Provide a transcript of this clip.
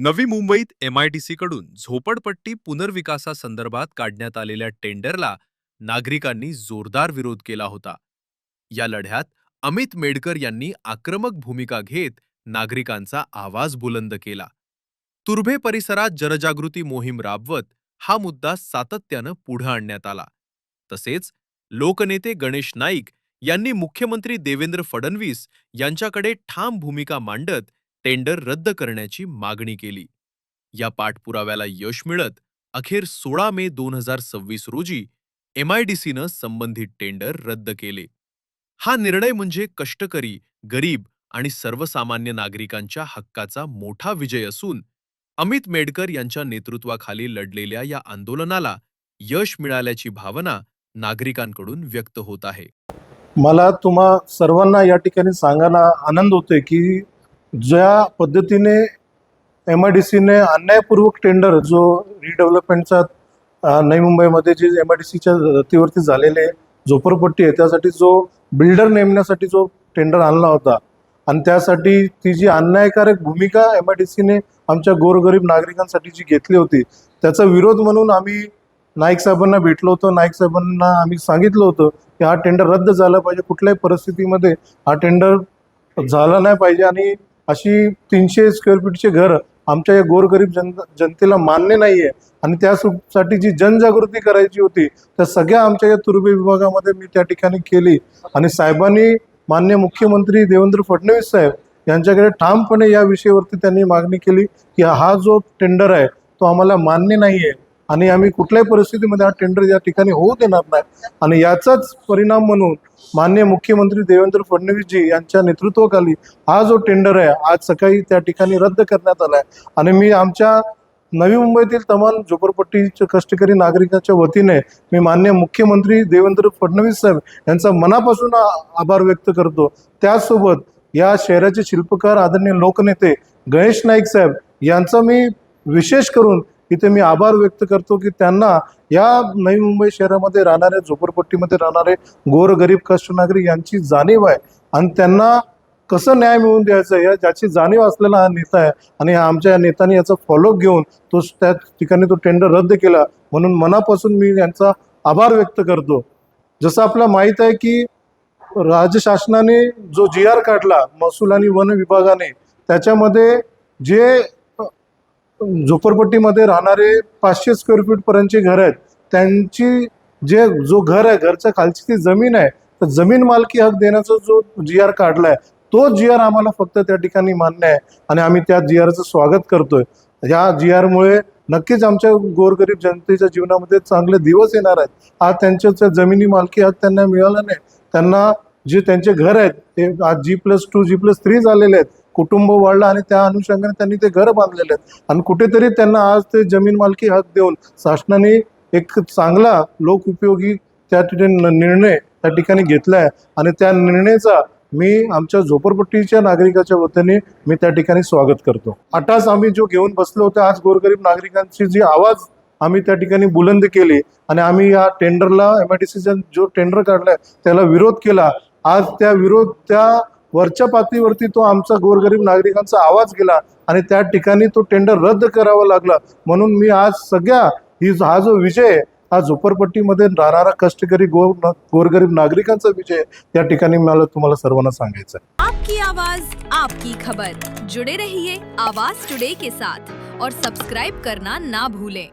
नवी मुंबईत MIDC कडून झोपडपट्टी पुनर्विकासासंदर्भात काढण्यात आलेल्या टेंडरला नागरिकांनी जोरदार विरोध केला होता. या लढ्यात अमित मेडकर यांनी आक्रमक भूमिका घेत नागरिकांचा आवाज बुलंद केला. तुर्भे परिसरात जनजागृती मोहीम राबवत हा मुद्दा सातत्यानं पुढे आणण्यात आला. तसेच लोकनेते गणेश नाईक यांनी मुख्यमंत्री देवेंद्र फडणवीस यांच्याकडे ठाम भूमिका मांडत टेंडर रद्द करण्याची मागणी केली. या पाठपुराव्याला यश मिळत अखेर 16 मे 2026 रोजी MIDCनं संबंधित टेंडर रद्द केले. हा निर्णय म्हणजे कष्टकरी, गरीब आणि सर्वसामान्य नागरिकांच्या हक्काचा मोठा विजय असून अमित मेडकर यांच्या नेतृत्वाखाली लढलेल्या या आंदोलनाला यश मिळाल्याची भावना नागरिकांकडून व्यक्त होत आहे. मला तुम्हा सर्वांना या ठिकाणी सांगायला आनंद होतोय की ज्या पद्धतीने MIDCने अन्यायपूर्वक टेंडर जो रिडेव्हलपमेंटचा नवी मुंबईमध्ये जे MIDCच्या धर्तीवरती झालेले झोपडपट्टी आहे त्यासाठी जो बिल्डर नेमण्यासाठी जो टेंडर आणला होता आणि त्यासाठी ती जी अन्यायकारक भूमिका MIDCने आमच्या गोरगरीब नागरिकांसाठी जी घेतली होती त्याचा विरोध म्हणून आम्ही नाईक साहेबांना भेटलो होतो. नाईक साहेबांना आम्ही सांगितलं होतं की हा टेंडर रद्द झाला पाहिजे, कुठल्याही परिस्थितीमध्ये हा टेंडर झाला नाही पाहिजे आणि अशी 300 स्क्वेअर फीटचे घर आमच्या या गोरगरीब जनतेला मान्य नाहीये आणि त्यासाठी जी जनजागृती करायची होती त्या सगळ्या आमच्या या तुर्भे विभागामध्ये मी त्या ठिकाणी केली आणि साहेबांनी माननीय मुख्यमंत्री देवेंद्र फडणवीस साहेब यांच्याकडे ठामपणे या विषयावरती त्यांनी मागणी केली की हा जो टेंडर आहे तो आम्हाला मान्य नाहीये आणि आम्ही कुठल्याही परिस्थितीमध्ये हा टेंडर या ठिकाणी होऊ देणार नाही. आणि याचाच परिणाम म्हणून माननीय मुख्यमंत्री देवेंद्र फडणवीसजी यांच्या नेतृत्वाखाली हा जो टेंडर आहे आज सकाळी त्या ठिकाणी रद्द करण्यात आलाय आणि मी आमच्या नवी मुंबईतील तमाम झोपडपट्टीच्या कष्टकरी नागरिकांच्या वतीने मी माननीय मुख्यमंत्री देवेंद्र फडणवीस साहेब यांचा मनापासून आभार व्यक्त करतो. त्याचसोबत या शहराचे शिल्पकार आदरणीय लोकनेते गणेश नाईक साहेब यांचा मी विशेष करून इथे मी आभार व्यक्त करतो की त्यांना या नवी मुंबई शहरामध्ये राहणारे झोपडपट्टीमध्ये राहणारे गोरगरीब कष्टनागरिक यांची जाणीव आहे आणि त्यांना कसं न्याय मिळवून द्यायचं या ज्याची जाणीव असलेला हा नेता आहे आणि आमच्या या नेत्याने याचा फॉलोअप घेऊन तो त्या ठिकाणी तो टेंडर रद्द केला म्हणून मनापासून मी यांचा आभार व्यक्त करतो. जसं आपल्याला माहीत आहे की राज्य शासनाने जो GR काढला महसूल आणि वन विभागाने त्याच्यामध्ये जे झोपडपट्टीमध्ये राहणारे 500 स्क्वेअर फीट पर्यंतचे घर आहेत त्यांची जो घर आहे घरच्या खालची ती जमीन आहे तर जमीन मालकी हक देण्याचा जो GR काढलाय तो GR आम्हाला फक्त त्या ठिकाणी मान्य आहे आणि आम्ही त्या GRचं स्वागत करतोय. या GR मुळे नक्कीच आमच्या गोरगरीब जनतेच्या जीवनामध्ये चांगले दिवस येणार आहेत. आज त्यांच्या जमिनी मालकी हक त्यांना मिळाला नाही, त्यांना जे त्यांचे घर आहेत ते आज G+2 G+3 झालेले आहेत, कुटुंब वाढलं आणि त्या अनुषंगाने त्यांनी ते घर बांधलेले आहेत आणि कुठेतरी त्यांना आज ते जमीन मालकी हक देऊन शासनाने एक चांगला लोक उपयोगी त्या ठिकाणी निर्णय त्या ठिकाणी घेतला आहे आणि त्या निर्णयाचा मी आमच्या झोपडपट्टीच्या नागरिकाच्या वतीने मी त्या ठिकाणी स्वागत करतो. आताच आम्ही जो घेऊन बसलो होतो आज गोरगरीब नागरिकांची जी आवाज आम्ही त्या ठिकाणी बुलंद केली आणि आम्ही या टेंडरला MIDCचा जो टेंडर काढलाय त्याला विरोध केला. आज त्या वरच्या पातळीवरती तो आमचा गोरगरीब नागरिकांचा आवाज गेला आणि त्या ठिकाणी तो टेंडर रद्द करावा लागला म्हणून मी आज हा जो विजय हा झोपडपट्टीमध्ये राहणारा कष्टकरी गोरगरीब नागरिकांचा विजय त्या ठिकाणी मला तुम्हाला सर्वांना सांगायचं आहे. आपकी आवाज आपकी खबर. जुड़े रहिए आवाज टुडे के साथ और सब्सक्राइब करना ना भूलें.